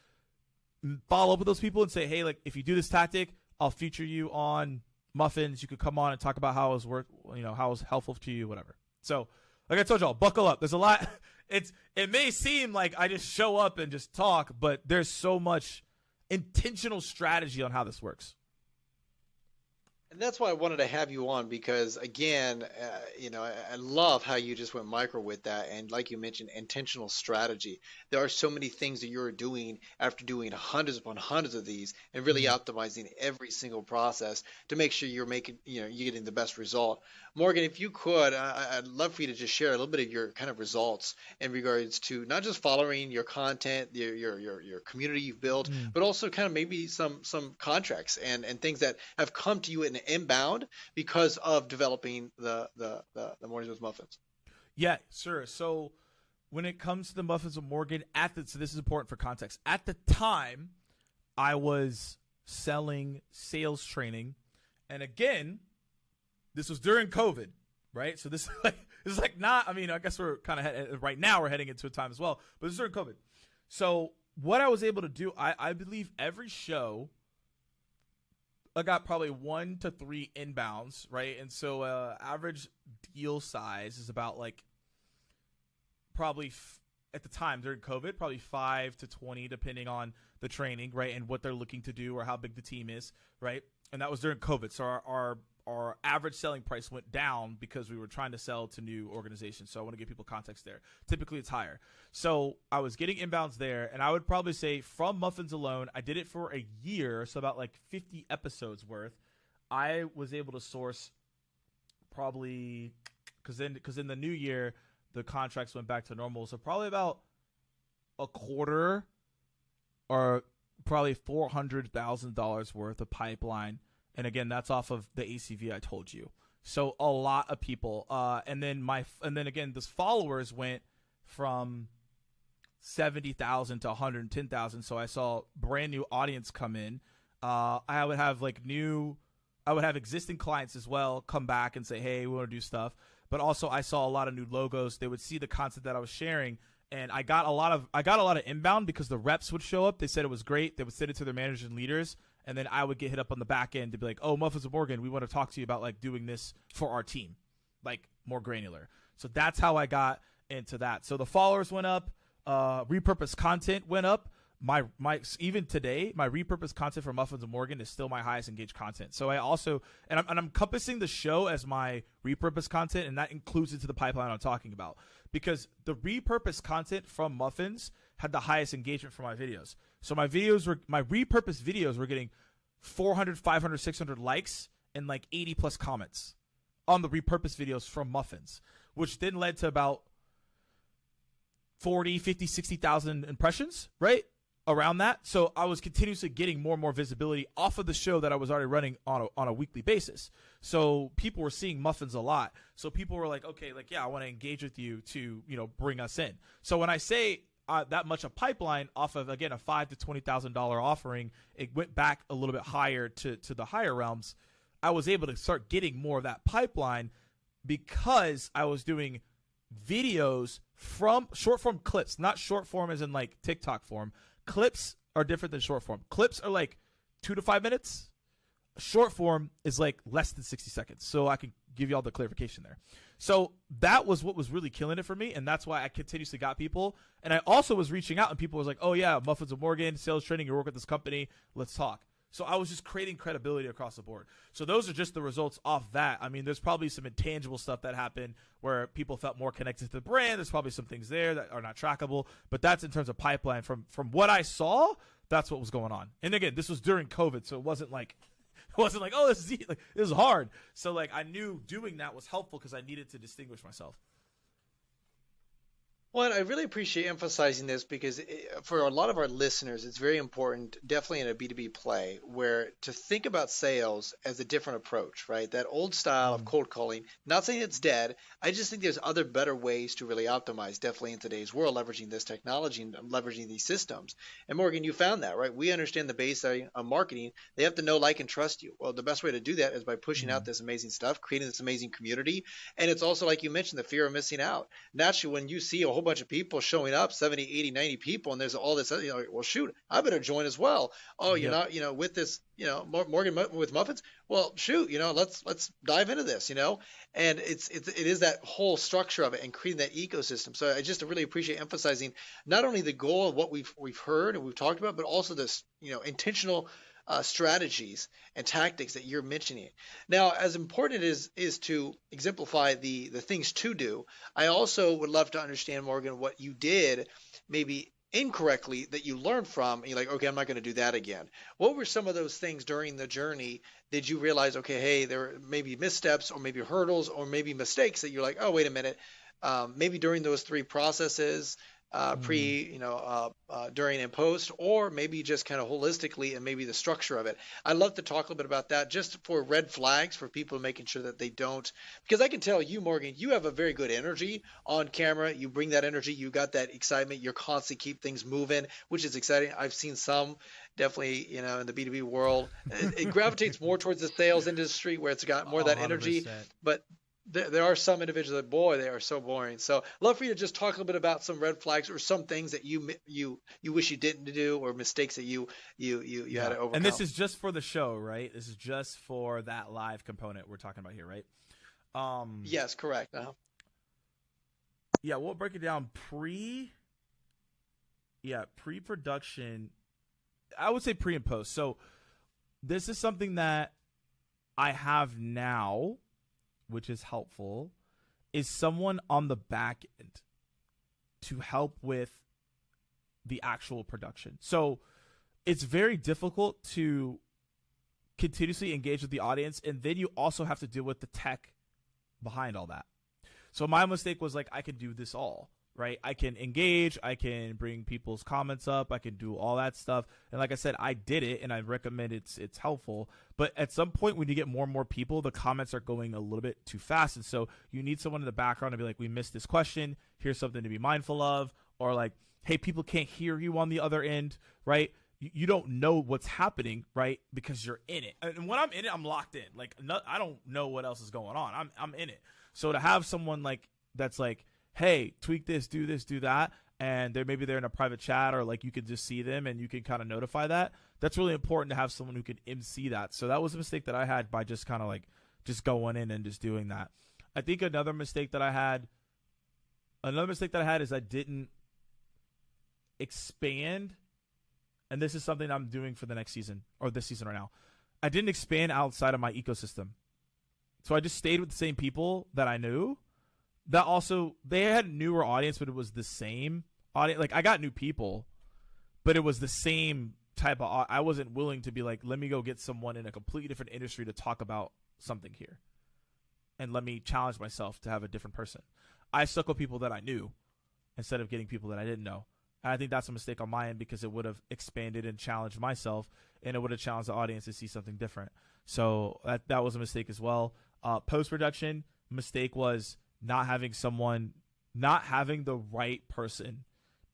follow up with those people and say, hey, like if you do this tactic, I'll feature you on Muffins. You could come on and talk about how it was how it was helpful to you, whatever. So like I told y'all, buckle up. There's a lot. It may seem like I just show up and just talk, but there's so much intentional strategy on how this works. And that's why I wanted to have you on because, again, I love how you just went micro with that. And like you mentioned, intentional strategy. There are so many things that you're doing after doing hundreds upon hundreds of these and really optimizing every single process to make sure you're getting the best result. Morgan, if you could, I'd love for you to just share a little bit of your kind of results in regards to not just following your content, your community you've built, but also kind of maybe some contracts and things that have come to you in inbound because of developing the Mornings with Muffins. Yeah, sure. So when it comes to the Muffins with Morgan, so this is important for context. At the time, I was selling sales training, and again, this was during COVID, right? So this is like not. I mean, I guess we're kind of right now we're heading into a time as well, but this is during COVID. So what I was able to do, I believe every show, I got probably 1 to 3 inbounds, right? And so average deal size is about like probably at the time during COVID, probably 5 to 20, depending on the training, right? And what they're looking to do or how big the team is, right? And that was during COVID. So our average selling price went down because we were trying to sell to new organizations. So I want to give people context there. Typically it's higher. So I was getting inbounds there, and I would probably say from Muffins alone, I did it for a year, so about like 50 episodes worth. I was able to source probably, because in the new year, the contracts went back to normal. So probably about a quarter or probably $400,000 worth of pipeline. And again, that's off of the ACV I told you. So a lot of people. And then again, those followers went from 70,000 to 110,000. So I saw brand new audience come in. I would have existing clients as well come back and say, hey, we want to do stuff. But also I saw a lot of new logos. They would see the content that I was sharing. And I got a lot of inbound because the reps would show up. They said it was great. They would send it to their managers and leaders. And then I would get hit up on the back end to be like, oh, Muffins of Morgan, we want to talk to you about like doing this for our team, like more granular. So that's how I got into that. So the followers went up, repurposed content went up. Even today, my repurposed content for Muffins of Morgan is still my highest engaged content. So I also, and I'm encompassing the show as my repurposed content, and that includes into the pipeline I'm talking about, because the repurposed content from Muffins had the highest engagement for my videos. So my repurposed videos were getting 400, 500, 600 likes and like 80 plus comments on the repurposed videos from Muffins, which then led to about 40, 50, 60,000 impressions, right? Around that. So I was continuously getting more and more visibility off of the show that I was already running on a weekly basis. So people were seeing Muffins a lot. So people were like, okay, like, yeah, I want to engage with you to, bring us in. So when I say that much of pipeline off of, again, a $5,000 to $20,000 offering, it went back a little bit higher to the higher realms. I was able to start getting more of that pipeline because I was doing videos from short form clips, not short form as in like TikTok form. Clips are different than short form. Clips are like 2 to 5 minutes. Short form is like less than 60 seconds. So I can give you all the clarification there. So that was what was really killing it for me. And that's why I continuously got people. And I also was reaching out and people was like, oh yeah, Muffins of Morgan, sales training, you work at this company. Let's talk. So I was just creating credibility across the board. So those are just the results off that. I mean, there's probably some intangible stuff that happened where people felt more connected to the brand. There's probably some things there that are not trackable, but that's in terms of pipeline. From what I saw, that's what was going on. And again, this was during COVID, so it wasn't like, oh, this is hard. So like I knew doing that was helpful because I needed to distinguish myself. Well, I really appreciate emphasizing this because for a lot of our listeners, it's very important, definitely in a B2B play, where to think about sales as a different approach, right? That old style of cold calling, not saying it's dead. I just think there's other better ways to really optimize, definitely in today's world, leveraging this technology and leveraging these systems. And Morgan, you found that, right? We understand the base of marketing. They have to know, like, and trust you. Well, the best way to do that is by pushing out this amazing stuff, creating this amazing community. And it's also, like you mentioned, the fear of missing out. Naturally, when you see a whole bunch of people showing up, 70, 80, 90 people, and there's all this, well, shoot, I better join as well. Oh, you're not, with this, Morgan with Muffins. Well, shoot, let's dive into this, and it is that whole structure of it and creating that ecosystem. So I just really appreciate emphasizing not only the goal of what we've heard and we've talked about, but also this, intentional strategies and tactics that you're mentioning. Now, as important it is to exemplify the things to do, I also would love to understand, Morgan, what you did maybe incorrectly that you learned from, and you're like, okay, I'm not going to do that again. What were some of those things during the journey? Did you realize, okay, hey, there were maybe missteps or maybe hurdles or maybe mistakes that you're like, oh, wait a minute, maybe during those three processes, during and post, or maybe just kind of holistically and maybe the structure of it. I'd love to talk a little bit about that just for red flags for people making sure that they don't, because I can tell you, Morgan, you have a very good energy on camera. You bring that energy. You got that excitement. You're constantly keep things moving, which is exciting. I've seen some definitely, in the B2B world, it gravitates more towards the sales industry where it's got more of that energy, 100%. but there are some individuals that, boy, they are so boring. So I'd love for you to just talk a little bit about some red flags or some things that you wish you didn't do or mistakes that you had to overcome. And this is just for the show, right? This is just for that live component we're talking about here, right? Yes, correct. Yeah, we'll break it down pre-production. I would say pre and post. So this is something that I have now, which is helpful, is someone on the back end to help with the actual production. So it's very difficult to continuously engage with the audience, and then you also have to deal with the tech behind all that. So my mistake was like, I can do this all, right? I can engage, I can bring people's comments up, I can do all that stuff. And like I said, I did it, and I recommend it's helpful. But at some point when you get more and more people, the comments are going a little bit too fast. And so you need someone in the background to be like, we missed this question. Here's something to be mindful of. Or like, hey, people can't hear you on the other end, right? You don't know what's happening, right? Because you're in it. And when I'm in it, I'm locked in. Like, I don't know what else is going on. I'm in it. So to have someone like that's like, hey, tweak this, do that, and maybe they're in a private chat, or like you can just see them and you can kind of notify that. That's really important to have someone who can MC that. So that was a mistake that I had by just kind of like just going in and just doing that. I think another mistake that I had is I didn't expand, and this is something I'm doing for the next season or this season right now. I didn't expand outside of my ecosystem. So I just stayed with the same people that I knew. That also, they had a newer audience, but it was the same audience. Like, I got new people, but it was the same I wasn't willing to be like, let me go get someone in a completely different industry to talk about something here, and let me challenge myself to have a different person. I stuck with people that I knew instead of getting people that I didn't know. And I think that's a mistake on my end, because it would have expanded and challenged myself, and it would have challenged the audience to see something different. So that was a mistake as well. Post-production, mistake was not having the right person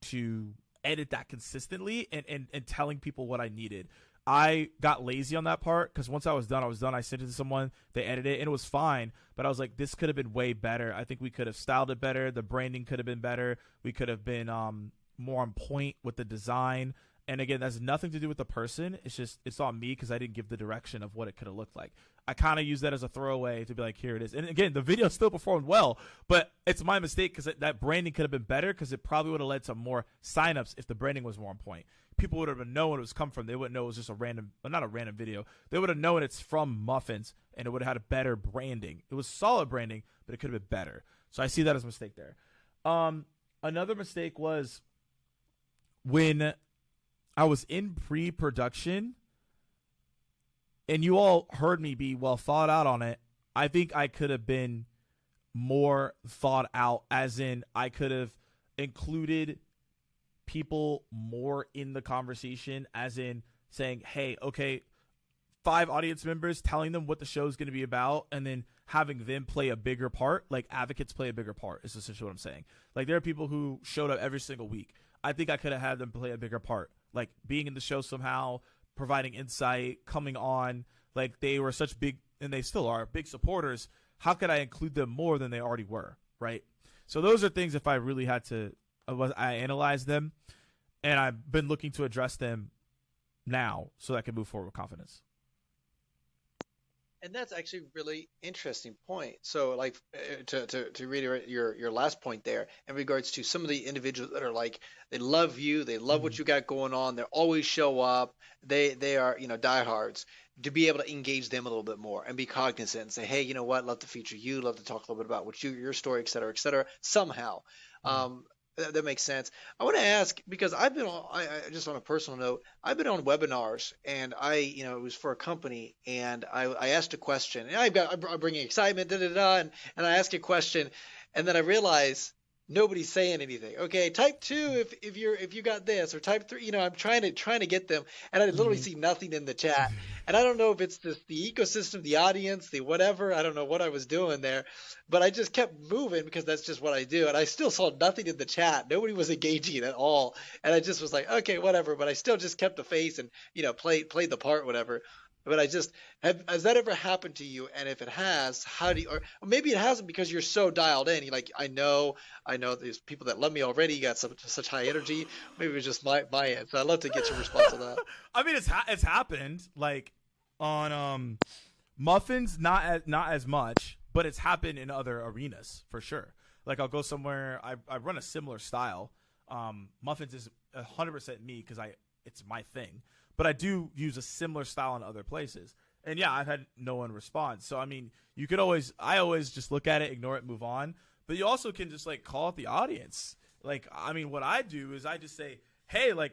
to edit that consistently and telling people what I needed. I got lazy on that part, because once I was done. I sent it to someone, they edited it, and it was fine. But I was like, this could have been way better. I think we could have styled it better. The branding could have been better. We could have been more on point with the design. And again, that's nothing to do with the person. It's on me, because I didn't give the direction of what it could have looked like. I kind of use that as a throwaway to be like, here it is. And again, the video still performed well, but it's my mistake, because that branding could have been better, because it probably would have led to more signups if the branding was more on point. People would have known what it was come from. They wouldn't know it was just not a random video. They would have known it's from Muffins, and it would have had a better branding. It was solid branding, but it could have been better. So I see that as a mistake there. Another mistake was when I was in pre-production, and you all heard me be well thought out on it. I think I could have been more thought out, as in I could have included people more in the conversation, as in saying, hey, okay, 5 audience members, telling them what the show is going to be about, and then having them play a bigger part, like advocates play a bigger part, is essentially what I'm saying. Like, there are people who showed up every single week. I think I could have had them play a bigger part, like being in the show somehow, providing insight, coming on. Like, they were such big, and they still are, big supporters. How could I include them more than they already were, right? So those are things, if I really had to, I analyzed them, and I've been looking to address them now so that I can move forward with confidence. And that's actually a really interesting point. So, like, to reiterate your last point there, in regards to some of the individuals that are like, they love you, they love what you got going on, they always show up, they are, diehards. To be able to engage them a little bit more and be cognizant and say, hey, you know what, love to feature you, love to talk a little bit about what your story, et cetera, somehow. That makes sense. I want to ask, because I've been on, I just on a personal note, I've been on webinars, and it was for a company, and I asked a question, and I'm bringing excitement, and I ask a question, and then I realize nobody's saying anything. Okay, type 2 if you got this, or type 3. I'm trying to get them, and I literally see nothing in the chat. And I don't know if it's just the ecosystem, the audience, the whatever. I don't know what I was doing there, but I just kept moving, because that's just what I do. And I still saw nothing in the chat. Nobody was engaging at all. And I just was like, okay, whatever. But I still just kept the face and played the part, whatever. But has that ever happened to you? And if it has, how do you, or maybe it hasn't, because you're so dialed in. You're like, I know there's people that love me already. You got such high energy. Maybe it's just my end. So I'd love to get your response on that. I mean, it's happened, like on Muffins, not as much, but it's happened in other arenas for sure. Like, I'll go somewhere, I run a similar style. Muffins is 100% me, because it's my thing. But I do use a similar style in other places. And yeah, I've had no one respond. So, I mean, I always just look at it, ignore it, move on. But you also can just, like, call out the audience. Like, I mean, what I do is I just say, hey, like,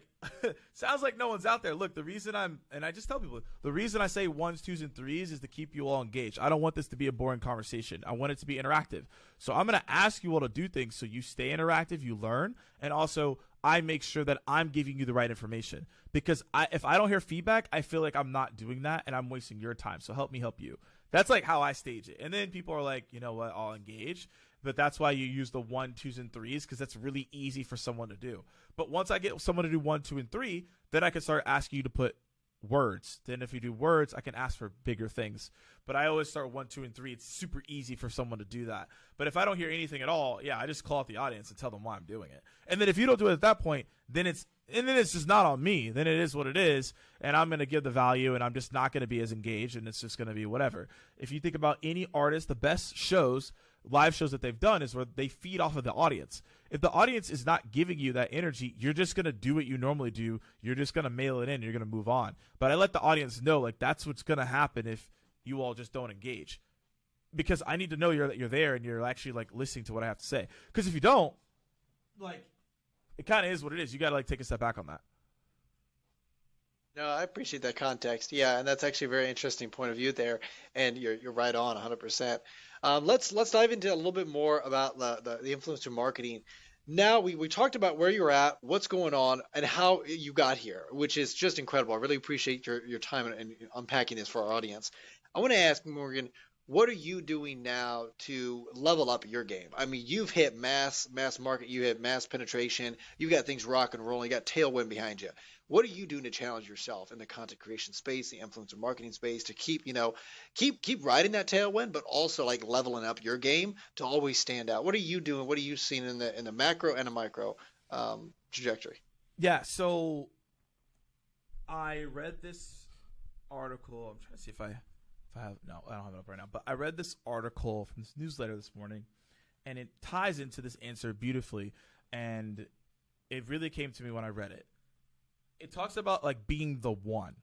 sounds like no one's out there. Look, and I just tell people, the reason I say 1s, 2s, and 3s is to keep you all engaged. I don't want this to be a boring conversation. I want it to be interactive. So I'm going to ask you all to do things so you stay interactive, you learn, and also I make sure that I'm giving you the right information. Because if I don't hear feedback, I feel like I'm not doing that, and I'm wasting your time. So help me help you. That's like how I stage it. And then people are like, you know what, I'll engage. But that's why you use the 1, 2s, and 3s, because that's really easy for someone to do. But once I get someone to do 1, 2, and 3, then I can start asking you to put words. Then if you do words, I can ask for bigger things. But I always start 1, 2, and 3. It's super easy for someone to do that. But if I don't hear anything at all, yeah, I just call out the audience and tell them why I'm doing it. And then if you don't do it at that point, then it's just not on me. Then it is what it is, and I'm going to give the value, and I'm just not going to be as engaged, and it's just going to be whatever. If you think about any artist, the best shows, live shows that they've done, is where they feed off of the audience. If the audience is not giving you that energy, you're just going to do what you normally do. You're just going to mail it in. You're going to move on. But I let the audience know, like, that's what's going to happen if you all just don't engage. Because I need to know that you're there and you're actually, like, listening to what I have to say. Because if you don't, like, it kind of is what it is. You got to, like, take a step back on that. No, I appreciate that context. Yeah, and that's actually a very interesting point of view there, and you're right on 100%. Let's dive into a little bit more about the influencer marketing. Now we talked about where you're at, what's going on, and how you got here, which is just incredible. I really appreciate your time and unpacking this for our audience. I want to ask Morgan, what are you doing now to level up your game? I mean, you've hit mass market, you hit mass penetration, you got things rock and rolling, you got tailwind behind you. What are you doing to challenge yourself in the content creation space, the influencer marketing space, to keep riding that tailwind, but also like leveling up your game to always stand out? What are you doing? What are you seeing in the macro and the micro trajectory? Yeah, so I read this article. I'm trying to see if I have, no, I don't have it up right now, but I read this article from this newsletter this morning, and it ties into this answer beautifully, and it really came to me when I read it. It talks about like being the one.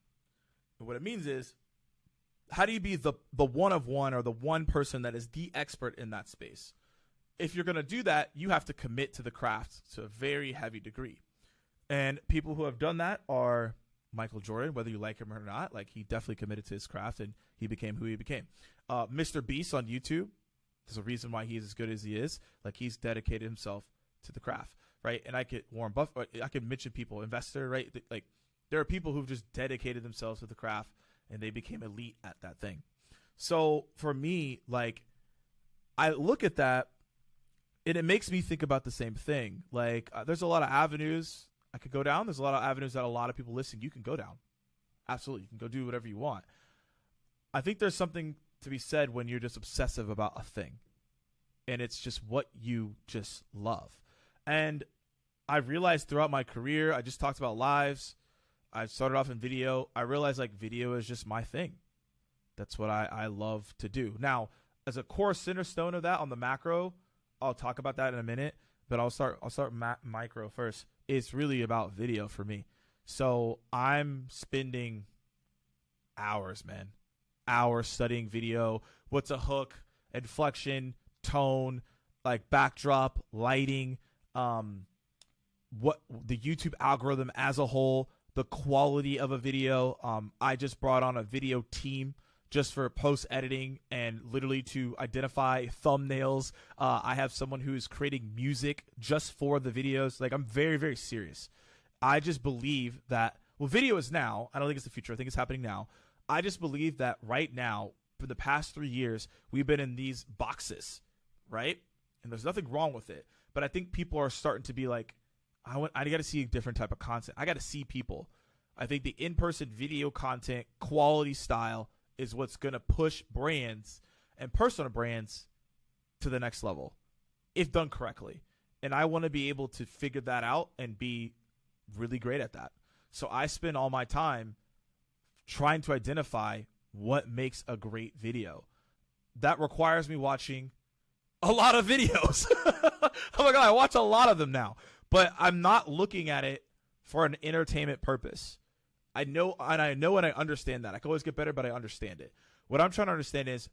And what it means is, how do you be the one of one, or the one person that is the expert in that space? If you're going to do that, you have to commit to the craft to a very heavy degree. And people who have done that are Michael Jordan, whether you like him or not. Like, he definitely committed to his craft, and he became who he became. Mr. Beast on YouTube, there's a reason why he's as good as he is. Like, he's dedicated himself to the craft, right? And I could Warren Buffett, I could mention people, investor, right? Like, there are people who've just dedicated themselves to the craft, and they became elite at that thing. So for me, like, I look at that, and it makes me think about the same thing. Like, there's a lot of avenues I could go down. There's a lot of avenues that a lot of people listening, you can go down. Absolutely. You can go do whatever you want. I think there's something to be said when you're just obsessive about a thing, and it's just what you just love. And I've realized throughout my career, I just talked about lives. I started off in video. I realized like video is just my thing. That's what I love to do. Now, as a core center stone of that on the macro, I'll talk about that in a minute, but I'll start micro first. It's really about video for me. So I'm spending hours, man. Hours studying video. What's a hook, inflection, tone, like backdrop, lighting, what the YouTube algorithm as a whole, the quality of a video. I just brought on a video team just for post editing and literally to identify thumbnails. I have someone who is creating music just for the videos. Like, I'm very, very serious. I just believe that, well, video is now. I don't think it's the future. I think it's happening now. I just believe that right now, for the past 3 years, we've been in these boxes, right? And there's nothing wrong with it. But I think people are starting to be like, I got to see a different type of content. I got to see people. I think the in-person video content, quality style, is what's going to push brands and personal brands to the next level, if done correctly. And I want to be able to figure that out and be really great at that. So I spend all my time trying to identify what makes a great video. That requires me watching a lot of videos. Oh my God, I watch a lot of them now. But I'm not looking at it for an entertainment purpose. I know and I understand that. I can always get better, but I understand it. What I'm trying to understand is,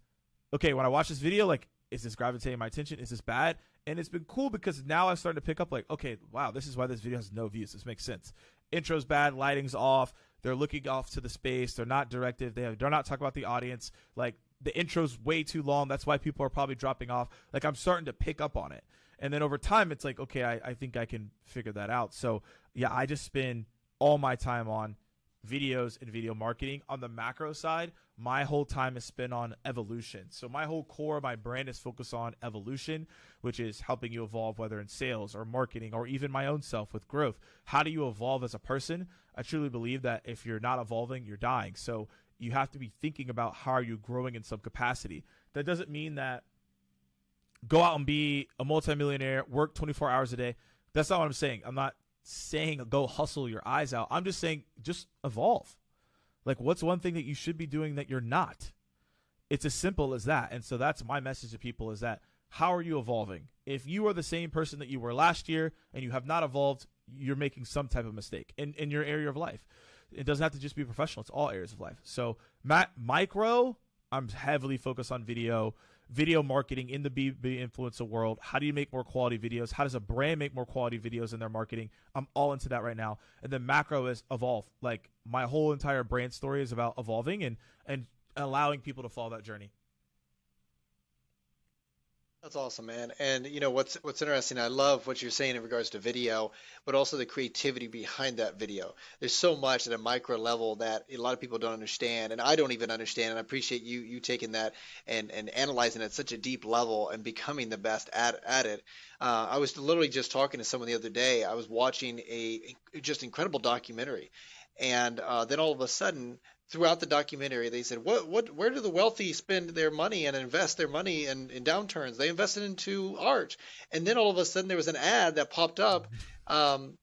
okay, when I watch this video, like, is this gravitating my attention? Is this bad? And it's been cool because now I'm starting to pick up, like, okay, wow, this is why this video has no views. This makes sense. Intro's bad, lighting's off. They're looking off to the space. They're not directive. They're not talking about the audience. Like, the intro's way too long. That's why people are probably dropping off. Like, I'm starting to pick up on it. And then over time, it's like, okay, I think I can figure that out. So, yeah, I just spend all my time on videos and video marketing. On the macro side, my whole time is spent on evolution. So my whole core, my brand is focused on evolution, which is helping you evolve, whether in sales or marketing or even my own self with growth. How do you evolve as a person? I truly believe that if you're not evolving, you're dying. So you have to be thinking about how are you growing in some capacity. That doesn't mean that go out and be a multimillionaire, work 24 hours a day. That's not what I'm saying. I'm not saying go hustle your eyes out. I'm just saying just evolve. Like, what's one thing that you should be doing that you're not? It's as simple as that. And so that's my message to people, is that how are you evolving? If you are the same person that you were last year and you have not evolved, you're making some type of mistake in your area of life. It doesn't have to just be professional. It's all areas of life. So micro, I'm heavily focused on video. video marketing in the B2B influencer world. How do you make more quality videos? How does a brand make more quality videos in their marketing? I'm all into that right now. And then macro is evolve. Like my whole entire brand story is about evolving and allowing people to follow that journey. That's awesome, man. And you know what's interesting, I love what you're saying in regards to video, but also the creativity behind that video. There's so much at a micro level that a lot of people don't understand, and I don't even understand. And I appreciate you taking that and analyzing it at such a deep level and becoming the best at it. I was literally just talking to someone the other day. I was watching a just incredible documentary, and then all of a sudden, throughout the documentary, they said, where do the wealthy spend their money and invest their money in downturns? They invest it into art. And then all of a sudden there was an ad that popped up and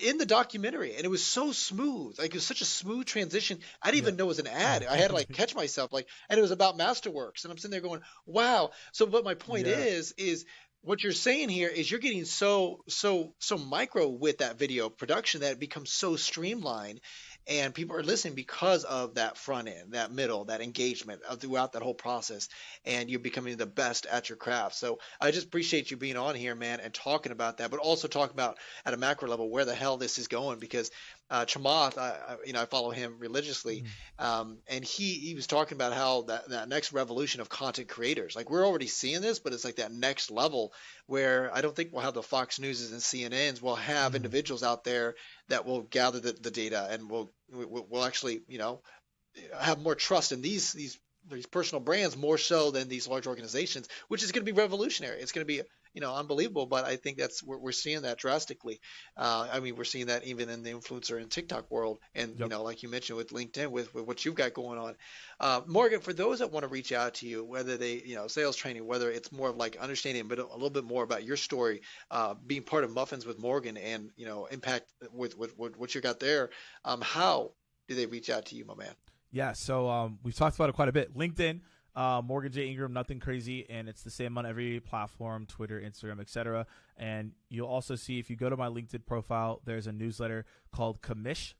in the documentary, and it was so smooth. Like it was such a smooth transition. I didn't even know it was an ad. I had to like catch myself, like, and it was about Masterworks. And I'm sitting there going, wow. So what my point is what you're saying here is you're getting so micro with that video production that it becomes so streamlined, and people are listening because of that front end, that middle, that engagement throughout that whole process, and you're becoming the best at your craft. So I just appreciate you being on here, man, and talking about that, but also talk about at a macro level where the hell this is going, because Chamath, I follow him religiously, and he was talking about how that next revolution of content creators, like we're already seeing this, but it's like that next level where I don't think we'll have the Fox Newses and CNNs. We'll have individuals out there that will gather the data, and we'll actually, have more trust in these personal brands more so than these large organizations, which is going to be revolutionary. It's going to be unbelievable. But I think we're seeing that drastically. We're seeing that even in the influencer and TikTok world, and like you mentioned with LinkedIn, with what you've got going on. Morgan, for those that want to reach out to you, whether they sales training, whether it's more of like understanding but a little bit more about your story, being part of Muffins with Morgan, and impact with what you got there, how do they reach out to you, my man? Yeah, so we've talked about it quite a bit. LinkedIn, Morgan J. Ingram, nothing crazy, and it's the same on every platform, Twitter, Instagram, etc. And you'll also see, if you go to my LinkedIn profile, there's a newsletter called Commish.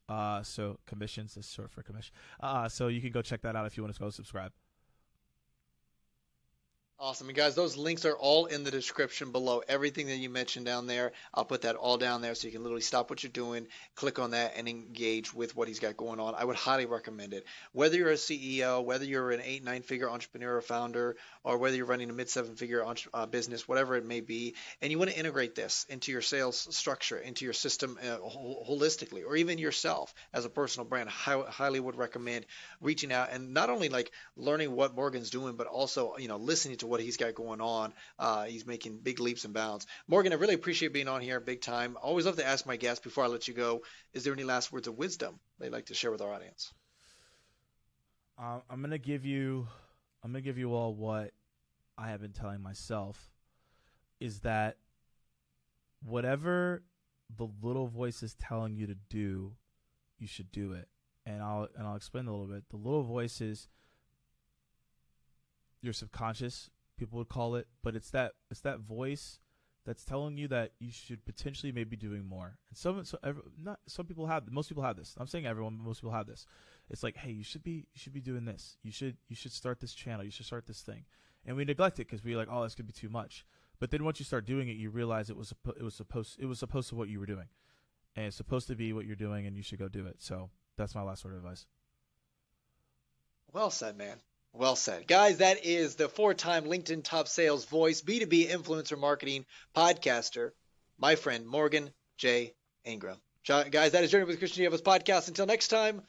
So commissions is short for commish. So you can go check that out if you want to go subscribe. Awesome. And guys, those links are all in the description below. Everything that you mentioned down there, I'll put that all down there so you can literally stop what you're doing, click on that, and engage with what he's got going on. I would highly recommend it. Whether you're a CEO, whether you're an 8-9 figure entrepreneur or founder, or whether you're running a mid-7 figure business, whatever it may be, and you want to integrate this into your sales structure, into your system holistically, or even yourself as a personal brand, highly would recommend reaching out and not only like learning what Morgan's doing, but also listening to what he's got going on. He's making big leaps and bounds. Morgan, I really appreciate being on here, big time. I always love to ask my guests before I let you go, is there any last words of wisdom they'd like to share with our audience? I'm gonna give you all what I have been telling myself, is that whatever the little voice is telling you to do, you should do it. And I'll explain a little bit. The little voice is your subconscious, people would call it, but it's that voice that's telling you that you should potentially maybe doing more. And most people have this. I'm saying everyone, but most people have this. It's like, hey, you should be doing this. You should start this channel. You should start this thing. And we neglect it because we're like, oh, this could be too much. But then once you start doing it, you realize it was supposed to what you were doing, and it's supposed to be what you're doing, and you should go do it. So that's my last word of advice. Well said, man. Well said. Guys, that is the 4-time LinkedIn top sales voice, B2B influencer marketing podcaster, my friend Morgan J. Ingram. Guys, that is Journey with Christian D. Evans podcast. Until next time,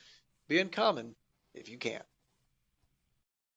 be uncommon if you can.